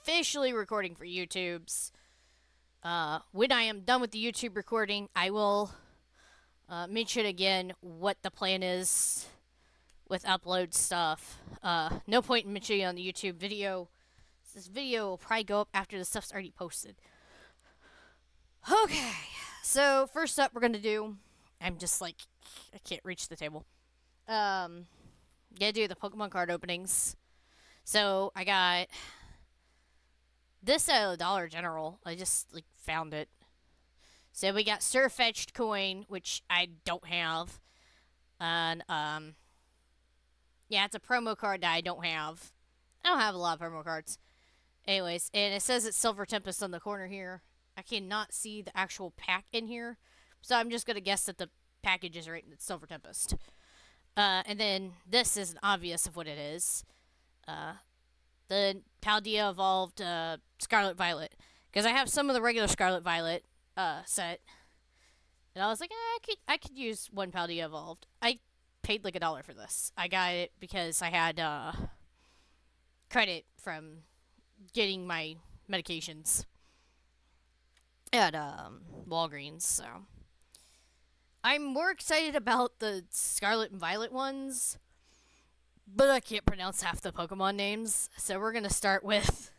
officially recording for YouTube's. When I am done with the YouTube recording, I will mention again what the plan is with upload stuff. No point in mentioning on the YouTube video. This video will probably go up after the stuff's already posted. Okay, so first up, we're gonna do. I'm just like, I can't reach the table. Gotta do the Pokemon card openings. So I got this at Dollar General. I just like found it. So we got Surfetched coin, which I don't have, and yeah, it's a promo card that I don't have. I don't have a lot of promo cards. Anyways, and it says it's Silver Tempest on the corner here. I cannot see the actual pack in here, so I'm just gonna guess that the package is written it's Silver Tempest. And then this is obvious of what it is. The Paldea evolved Scarlet Violet, because I have some of the regular Scarlet Violet set, and I was like, I could use one Paldea evolved. I paid like $1 for this. I got it because I had credit from getting my medications at Walgreens. So I'm more excited about the Scarlet and Violet ones, but I can't pronounce half the Pokemon names. So we're gonna start with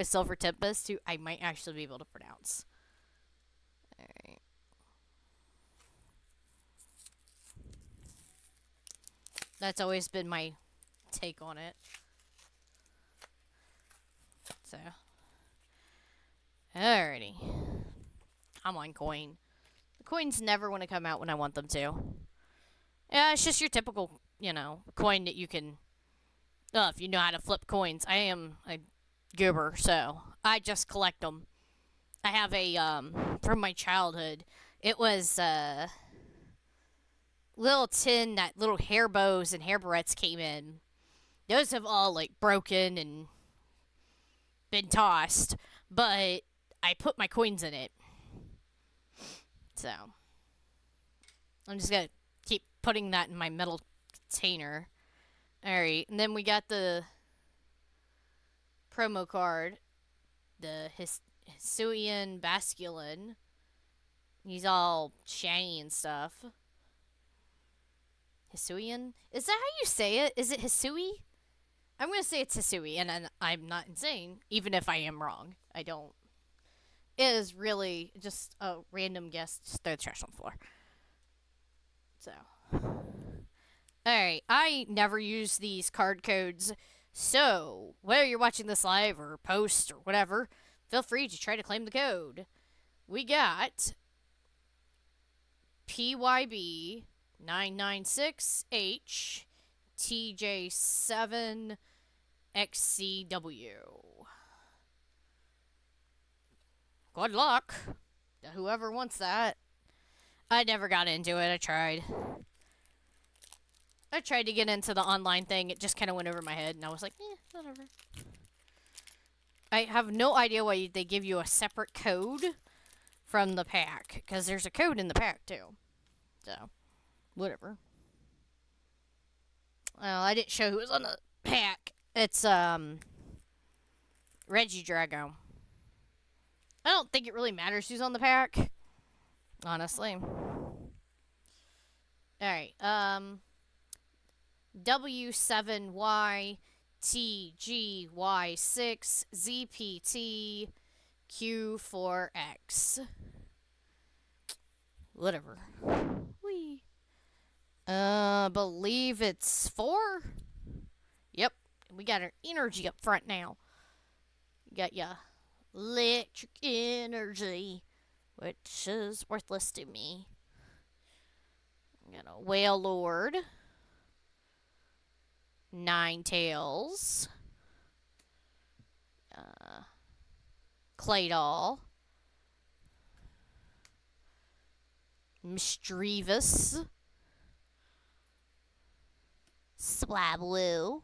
Silver Tempest, who I might actually be able to pronounce. Alright. That's always been my take on it. So, alrighty. I'm on coin. The coins never want to come out when I want them to. Yeah, it's just your typical, coin that you can. If you know how to flip coins. I am a goober, so I just collect them. I have a from my childhood. It was little tin that little hair bows and hair barrettes came in. Those have all like broken and been tossed, but I put my coins in it. So I'm just gonna keep putting that in my metal container. Alright, and then we got the promo card, the Hisuian Basculin. He's all shiny and stuff. Hisuian? Is that how you say it? Is it Hisui? I'm going to say it's Hisui, and I'm not insane, even if I am wrong. I don't. It is really just a random guess. Just throw the trash on the floor. So. Alright, I never use these card codes, so whether you're watching this live or post or whatever, feel free to try to claim the code. We got PYB 996H TJ7 XCW. Good luck to whoever wants that. I never got into it. I tried to get into the online thing. It just kind of went over my head, and I was like, whatever. I have no idea why they give you a separate code from the pack, because there's a code in the pack, too. So, whatever. Well, I didn't show who was on the pack. It's, Regidrago. I don't think it really matters who's on the pack, honestly. Alright, W7YTGY6ZPTQ4X. Whatever. Whee. Believe it's 4? Yep. We got our energy up front now. You got ya electric energy, which is worthless to me. We got a Whale Lord. Ninetales. Claydol. Mischievous. Swablu.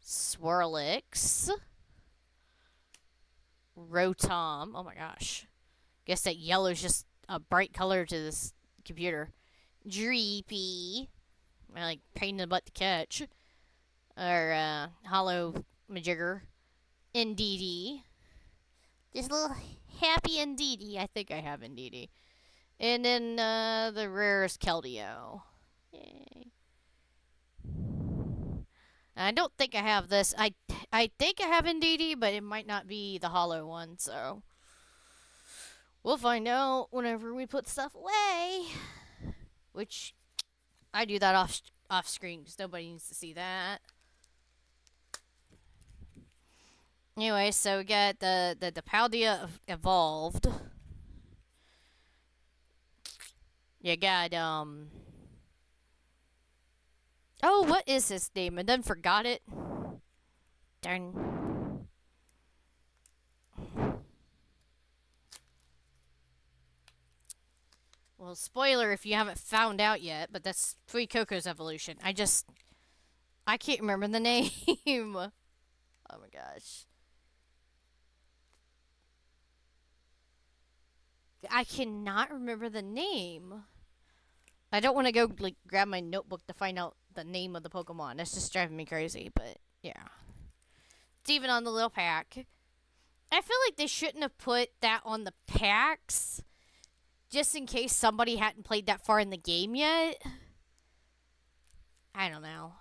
Swirlix. Rotom. Oh my gosh. Guess that yellow's just a bright color to this computer. Dreepy. I like pain in the butt to catch. Or hollow Majigger. NDD. This little happy NDD. I think I have NDD. And then the rarest Keldeo. Yay. I don't think I have this. I think I have NDD, but it might not be the hollow one, so we'll find out whenever we put stuff away. Which I do that off screen because nobody needs to see that. Anyway, so we got the Paldea evolved. You got oh, what is his name? I done forgot it. Darn. Well, spoiler if you haven't found out yet, but that's Fuecoco's evolution. I can't remember the name. Oh my gosh. I cannot remember the name. I don't want to go like grab my notebook to find out the name of the Pokemon. That's just driving me crazy, but yeah. It's even on the little pack. I feel like they shouldn't have put that on the packs just in case somebody hadn't played that far in the game yet. I don't know.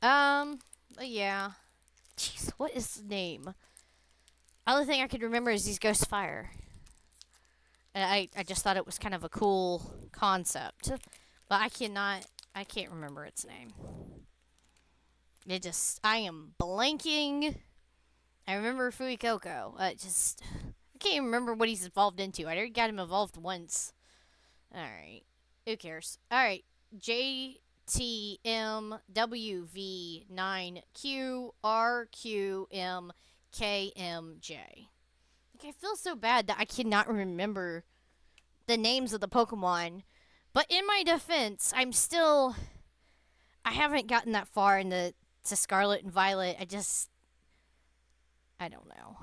But yeah. Jeez, what is the name? Only thing I could remember is these Ghost Fire. And I just thought it was kind of a cool concept. But I can't remember its name. I am blanking. I remember Fuecoco. I can't even remember what he's evolved into. I already got him evolved once. Alright. Who cares? Alright. JTMWV9QRQMKMJ. I feel so bad that I cannot remember the names of the Pokemon. But in my defense, I haven't gotten that far to Scarlet and Violet. I don't know.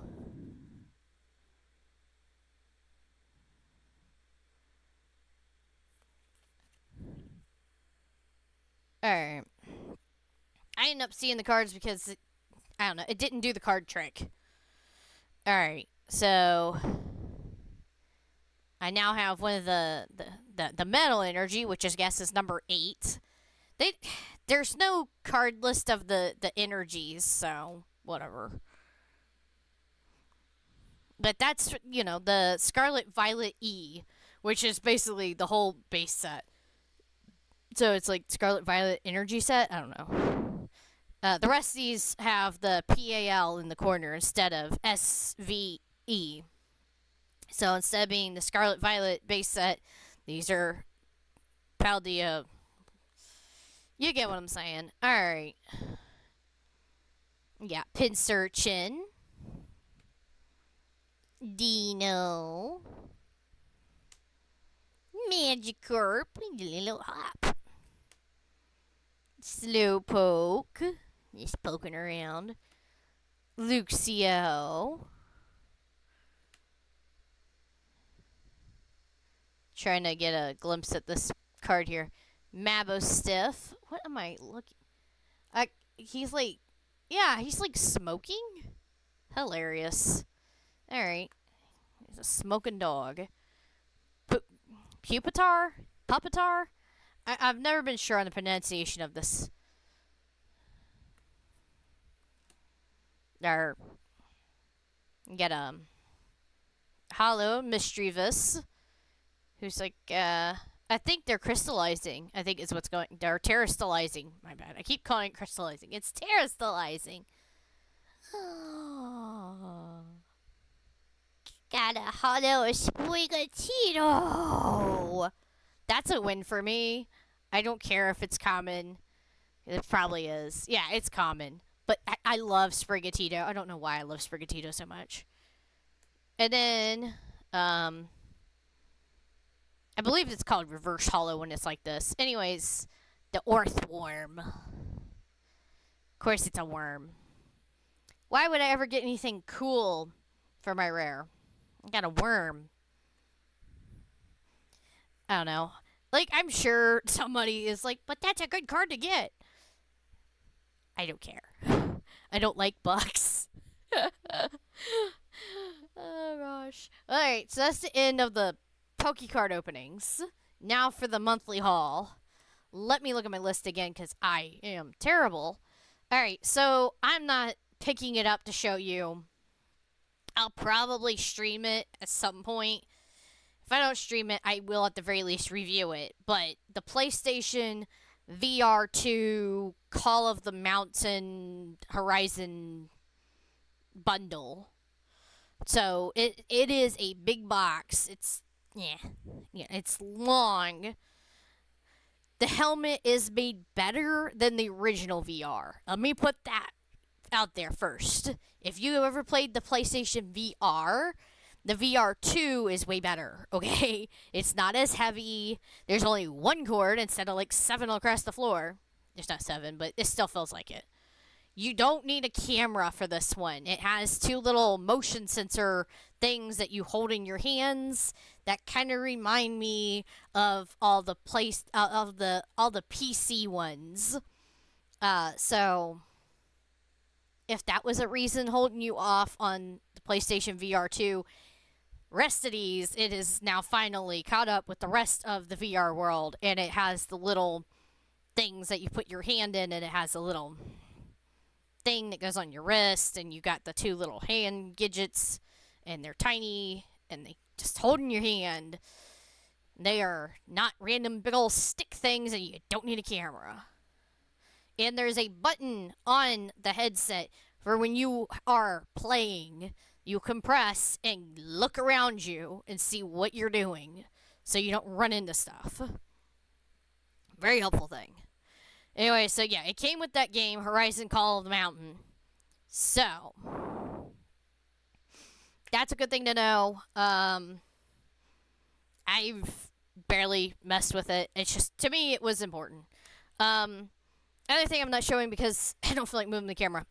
Alright. I ended up seeing the cards because, I don't know, it didn't do the card trick. Alright, so I now have one of the metal energy, which I guess is number 8. There's no card list of the energies, so whatever. But that's, the Scarlet Violet E, which is basically the whole base set. So it's like Scarlet Violet energy set? I don't know. The rest of these have the PAL in the corner instead of SVE. So instead of being the Scarlet Violet base set, these are Paldea. You get what I'm saying. Alright. Yeah, Pinsirchin. Dino. Magikarp. A little hop. Slowpoke. Just poking around. Luxio. Trying to get a glimpse at this card here. Mabostiff. What am I looking? He's like smoking. Hilarious. All right, he's a smoking dog. Pupitar. I've never been sure on the pronunciation of this. There. Get Hollow Mischievous, who's like I think they're crystallizing. I think is what's going. They're terrastallizing. My bad. I keep calling it crystallizing. It's terrastallizing. Got a hollow Sprigatito. That's a win for me. I don't care if it's common. It probably is. Yeah, it's common. But I love Sprigatito. I don't know why I love Sprigatito so much. And then, I believe it's called Reverse Hollow when it's like this. Anyways, the Orthworm. Of course it's a worm. Why would I ever get anything cool for my rare? I got a worm. I don't know. Like, I'm sure somebody is like, but that's a good card to get. I don't care. I don't like bugs. Oh gosh. Alright, so that's the end of the Pokecard openings. Now for the monthly haul. Let me look at my list again because I am terrible. Alright, so I'm not picking it up to show you. I'll probably stream it at some point. If I don't stream it, I will at the very least review it. But the PlayStation VR2 Call of the Mountain Horizon bundle. So it is a big box. It's it's long. The helmet is made better than the original VR. Let me put that out there first. If you ever played the PlayStation VR, the VR2 is way better, okay? It's not as heavy. There's only one cord instead of like 7 across the floor. There's not 7, but it still feels like it. You don't need a camera for this one. It has 2 little motion sensor things that you hold in your hands that kind of remind me of all the PC ones. So if that was a reason holding you off on the PlayStation VR2, rest of these, it is now finally caught up with the rest of the VR world, and it has the little things that you put your hand in, and it has a little thing that goes on your wrist, and you got the 2 little hand gadgets, and they're tiny, and they just hold in your hand. They are not random big old stick things, and you don't need a camera. And there's a button on the headset for when you are playing. You compress and look around you and see what you're doing so you don't run into stuff. Very helpful thing. Anyway, so yeah, it came with that game, Horizon Call of the Mountain. So, that's a good thing to know. I've barely messed with it. It's just, to me, it was important. Other thing I'm not showing because I don't feel like moving the camera.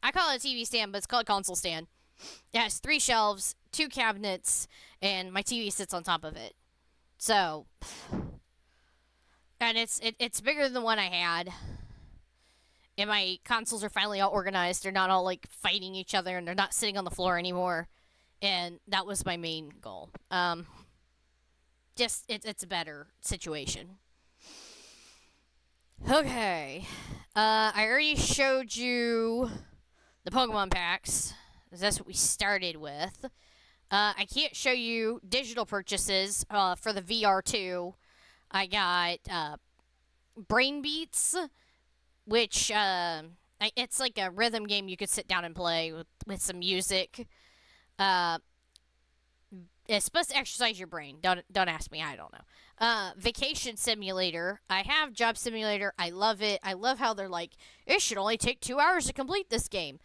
I call it a TV stand, but it's called a console stand. It has 3 shelves, 2 cabinets, and my TV sits on top of it. So, and it's bigger than the one I had. And my consoles are finally all organized. They're not all like fighting each other, and they're not sitting on the floor anymore. And that was my main goal. Just it's a better situation. Okay, I already showed you the Pokemon packs. That's what we started with. I can't show you digital purchases for the VR2. I got Brain Beats, which it's like a rhythm game you could sit down and play with some music. It's supposed to exercise your brain. Don't ask me. I don't know. Vacation Simulator. I have Job Simulator. I love it. I love how they're like, it should only take 2 hours to complete this game.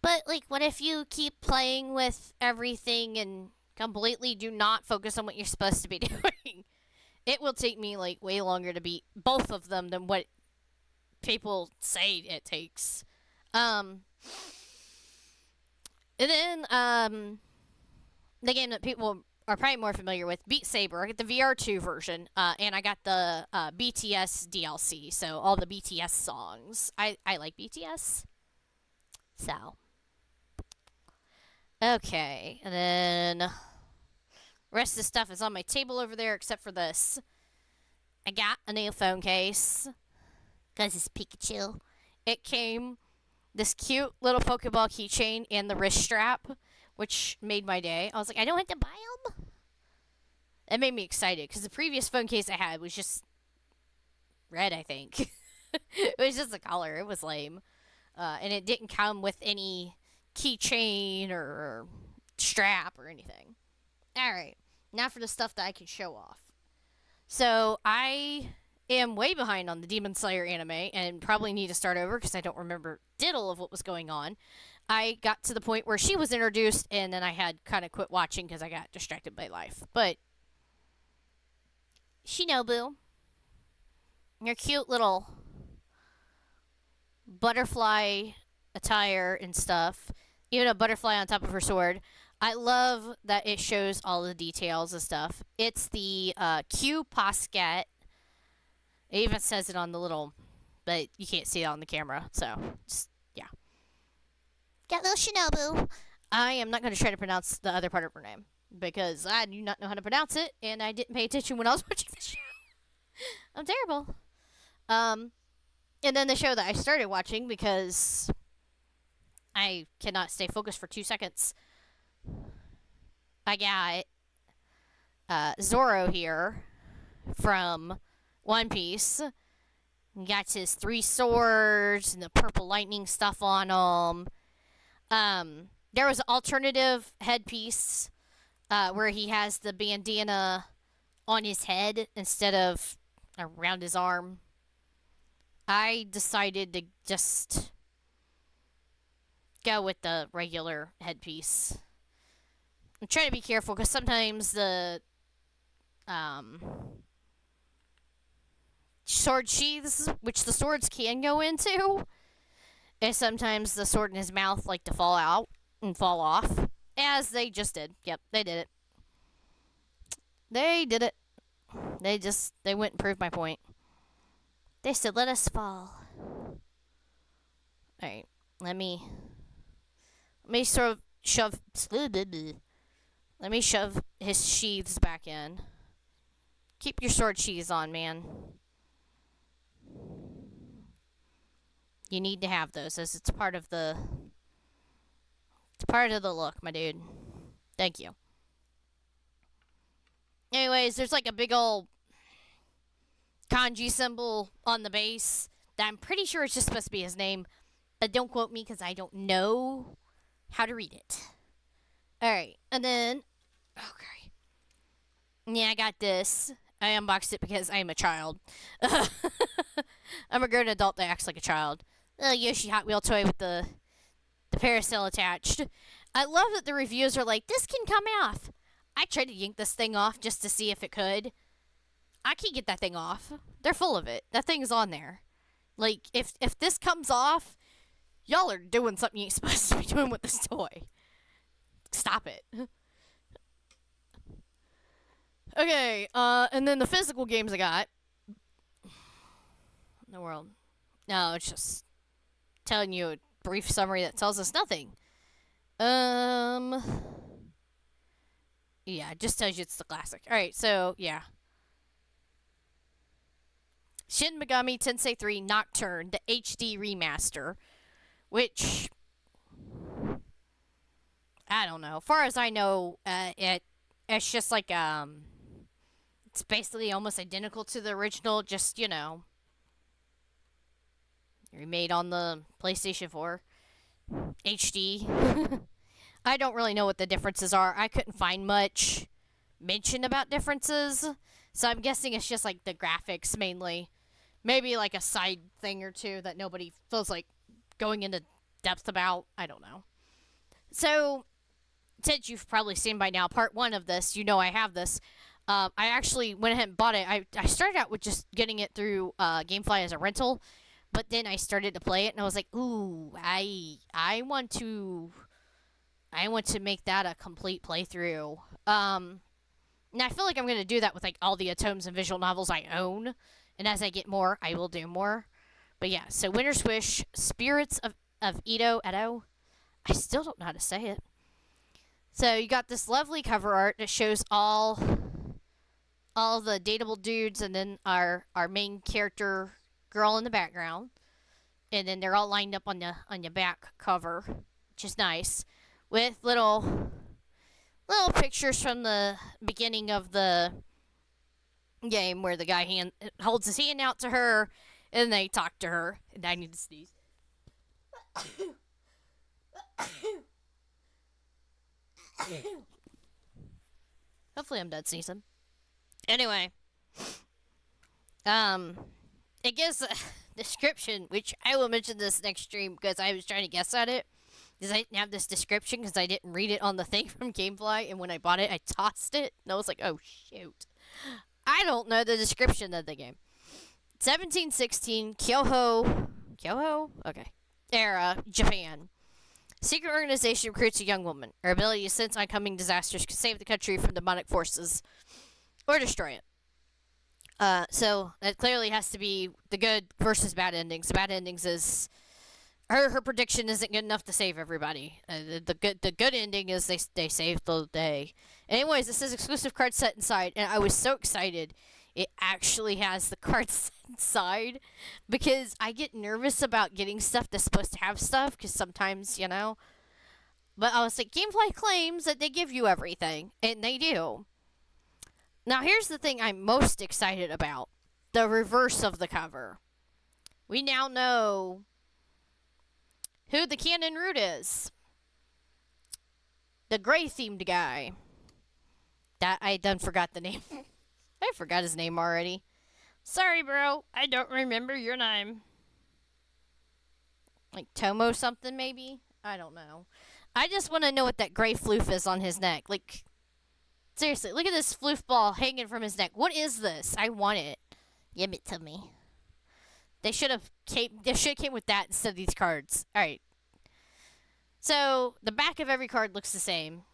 But, like, what if you keep playing with everything and completely do not focus on what you're supposed to be doing? It will take me, like, way longer to beat both of them than what people say it takes. And then, the game that people are probably more familiar with, Beat Saber. I get the VR2 version, and I got the BTS DLC, so all the BTS songs. I like BTS. So, okay, and then rest of the stuff is on my table over there except for this. I got a new phone case because it's Pikachu. It came this cute little Pokeball keychain and the wrist strap, which made my day. I was like, I don't have to buy them. It made me excited because the previous phone case I had was just red, I think. It was just a color. It was lame. And it didn't come with any keychain or strap or anything. Alright, now for the stuff that I can show off. So, I am way behind on the Demon Slayer anime and probably need to start over because I don't remember diddle of what was going on. I got to the point where she was introduced and then I had kind of quit watching because I got distracted by life. But, Shinobu, your cute little butterfly attire and stuff, even a butterfly on top of her sword. I love that it shows all the details and stuff. It's the Q Poscat. It even says it on the little but you can't see it on the camera. So, just, yeah. Got little Shinobu. I am not going to try to pronounce the other part of her name because I do not know how to pronounce it, and I didn't pay attention when I was watching the show. I'm terrible. And then the show that I started watching because I cannot stay focused for 2 seconds. I got Zoro here from One Piece. He got his 3 swords and the purple lightning stuff on him. There was an alternative headpiece where he has the bandana on his head instead of around his arm. I decided to just go with the regular headpiece. I'm trying to be careful because sometimes the sword sheaths, which the swords can go into, and sometimes the sword in his mouth like to fall out and fall off, as they just did. Yep, they did it. They did it. They went and proved my point. They said, let us fall. Alright, let me sort of shove, let me shove his sheaths back in. Keep your sword sheaths on, man. You need to have those as it's part of the look, my dude. Thank you. Anyways, there's like a big old kanji symbol on the base that I'm pretty sure it's just supposed to be his name, but don't quote me because I don't know how to read it. Alright, and then, okay. Yeah, I got this. I unboxed it because I am a child. I'm a grown adult that acts like a child. A Yoshi Hot Wheel toy with the parasail attached. I love that the reviews are like, this can come off. I tried to yank this thing off just to see if it could. I can't get that thing off. They're full of it. That thing's on there. Like, if this comes off, y'all are doing something you ain't supposed to be doing with this toy. Stop it. Okay, and then the physical games I got. In the world. No, it's just telling you a brief summary that tells us nothing. Yeah, it just tells you it's the classic. Alright, so, yeah. Shin Megami Tensei 3 Nocturne, the HD remaster, which, I don't know. As far as I know, it's just like, it's basically almost identical to the original, just, you know, remade on the PlayStation 4 HD. I don't really know what the differences are. I couldn't find much mention about differences, so I'm guessing it's just like the graphics mainly. Maybe like a side thing or two that nobody feels like going into depth about. I don't know. So, since you've probably seen by now part 1 of this, you know I have this. I actually went ahead and bought it. I started out with just getting it through GameFly as a rental, but then I started to play it and I was like, ooh, I want to make that a complete playthrough. And I feel like I'm going to do that with like all the atomes and visual novels I own. And as I get more, I will do more. But yeah, so Winter's Wish, Spirits of Edo. I still don't know how to say it. So you got this lovely cover art that shows all the dateable dudes and then our main character girl in the background. And then they're all lined up on the back cover, which is nice. With little pictures from the beginning of the game where the guy holds his hand out to her and they talk to her. And I need to sneeze. Hopefully I'm done sneezing. Anyway, it gives a description, which I will mention this next stream because I was trying to guess at it. Because I didn't have this description because I didn't read it on the thing from Gamefly, and when I bought it, I tossed it, and I was like, oh, shoot. I don't know the description of the game. 1716, Kyoho? Okay. Era, Japan. Secret organization recruits a young woman. Her ability to sense oncoming disasters can save the country from demonic forces or destroy it. So that clearly has to be the good versus bad endings. The bad endings is her prediction isn't good enough to save everybody. The good ending is they saved the day. Anyways, this is exclusive card set inside, and I was so excited. It actually has the card set inside because I get nervous about getting stuff that's supposed to have stuff because sometimes But I was like, GameFly claims that they give you everything, and they do. Now here's the thing I'm most excited about: the reverse of the cover. We now know who the canon root is. The gray themed guy. That I done forgot the name. I forgot his name already. Sorry, bro. I don't remember your name. Like Tomo something, maybe? I don't know. I just want to know what that gray floof is on his neck. Like, seriously, look at this floof ball hanging from his neck. What is this? I want it. Give it to me. They should have came with that instead of these cards. All right. So the back of every card looks the same.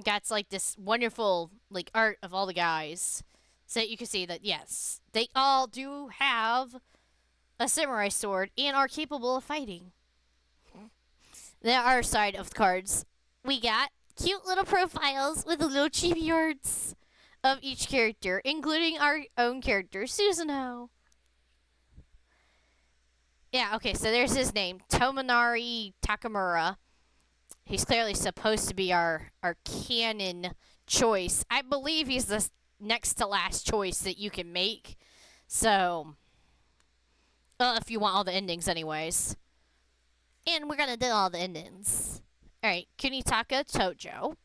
Got like this wonderful like art of all the guys, so that you can see that yes, they all do have a samurai sword and are capable of fighting. The other side of the cards, we got cute little profiles with little chibi arts of each character, including our own character, Susanoo. Yeah, okay, so there's his name, Tomonari Takamura. He's clearly supposed to be our canon choice. I believe he's the next to last choice that you can make. So, well, if you want all the endings anyways. And we're going to do all the endings. Alright, Kunitaka Tojo.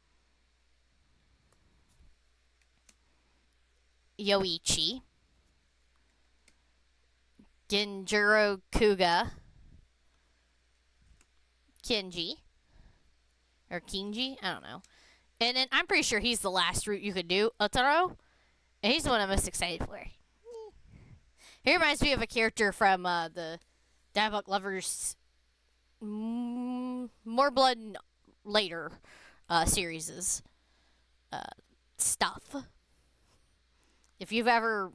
Yoichi. Genjuro Kuga. Kenji. Or Kinji? I don't know. And then I'm pretty sure he's the last route you could do. Otaro. And he's the one I'm most excited for. He reminds me of a character from the Diabolic Lovers More Blood Later series stuff. If you've ever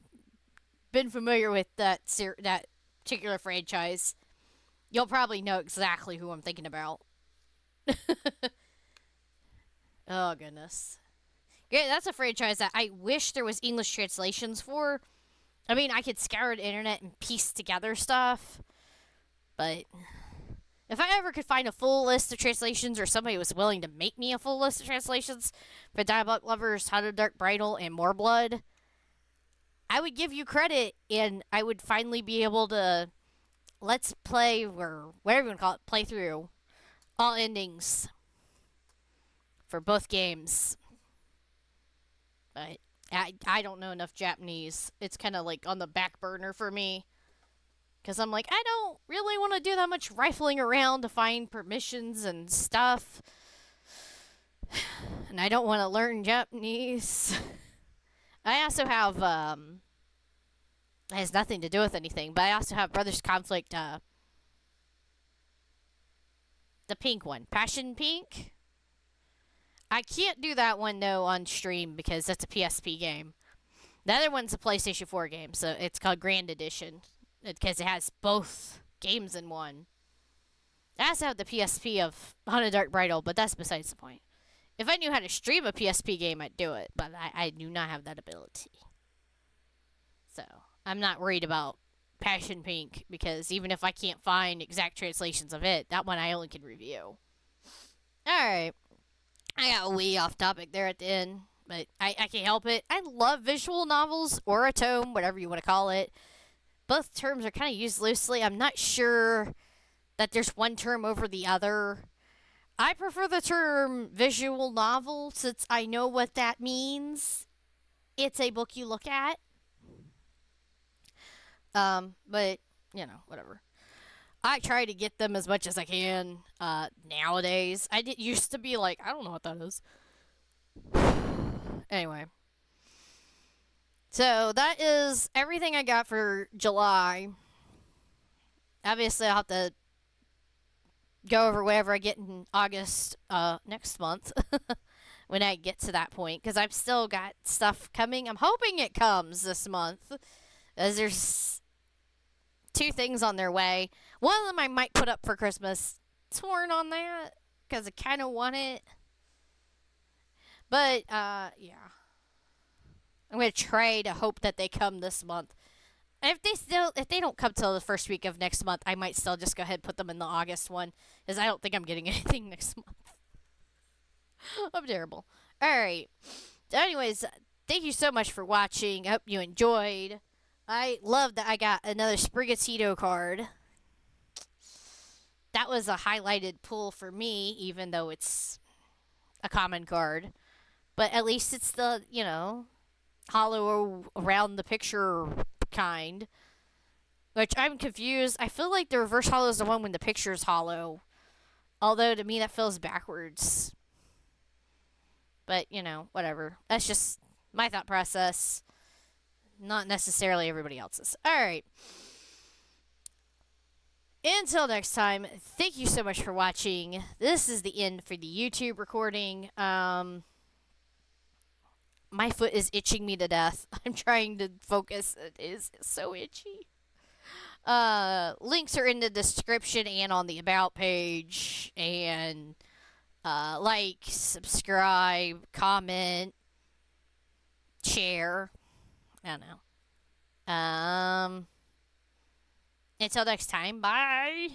been familiar with that particular franchise, you'll probably know exactly who I'm thinking about. Oh, goodness. Yeah, that's a franchise that I wish there was English translations for. I mean, I could scour the internet and piece together stuff, but if I ever could find a full list of translations or somebody was willing to make me a full list of translations for Diabolic Lovers, How to Dark Bridal, and More Blood, I would give you credit and I would finally be able to let's play, or whatever you want to call it, play through all endings for both games. But I don't know enough Japanese. It's kind of like on the back burner for me. Because I'm like, I don't really want to do that much rifling around to find permissions and stuff. And I don't want to learn Japanese. I also have, it has nothing to do with anything, but I also have Brothers Conflict, the pink one. Passion Pink? I can't do that one, though, on stream because that's a PSP game. The other one's a PlayStation 4 game, so it's called Grand Edition because it has both games in one. I also have the PSP of Haunted Dark Bridal, but that's besides the point. If I knew how to stream a PSP game, I'd do it, but I do not have that ability. So, I'm not worried about Passion Pink because even if I can't find exact translations of it, that one I only can review. Alright. I got way off topic there at the end, but I can't help it. I love visual novels or a tome, whatever you want to call it. Both terms are kind of used loosely. I'm not sure that there's one term over the other. I prefer the term visual novel since I know what that means. It's a book you look at. But, whatever. I try to get them as much as I can nowadays. I did used to be like, I don't know what that is. Anyway. So that is everything I got for July. Obviously, I'll have to go over whatever I get in August next month. when I get to that point because I've still got stuff coming. I'm hoping it comes this month, as there's two things on their way. One of them I might put up for Christmas. Torn on that because I kind of want it, but yeah, I'm gonna try to hope that they come this month. If they don't come till the first week of next month, I might still just go ahead and put them in the August one, because I don't think I'm getting anything next month. I'm terrible. All right. Anyways, thank you so much for watching. I hope you enjoyed. I love that I got another Sprigatito card. That was a highlighted pull for me, even though it's a common card. But at least it's the, hollow around the picture kind. Which I'm confused. I feel like the reverse hollow is the one when the picture is hollow. Although to me that feels backwards. But, whatever. That's just my thought process. Not necessarily everybody else's. Alright. Until next time, thank you so much for watching. This is the end for the YouTube recording. My foot is itching me to death. I'm trying to focus. It is so itchy. Links are in the description and on the About page. And like, subscribe, comment, share. I don't know. Until next time, bye.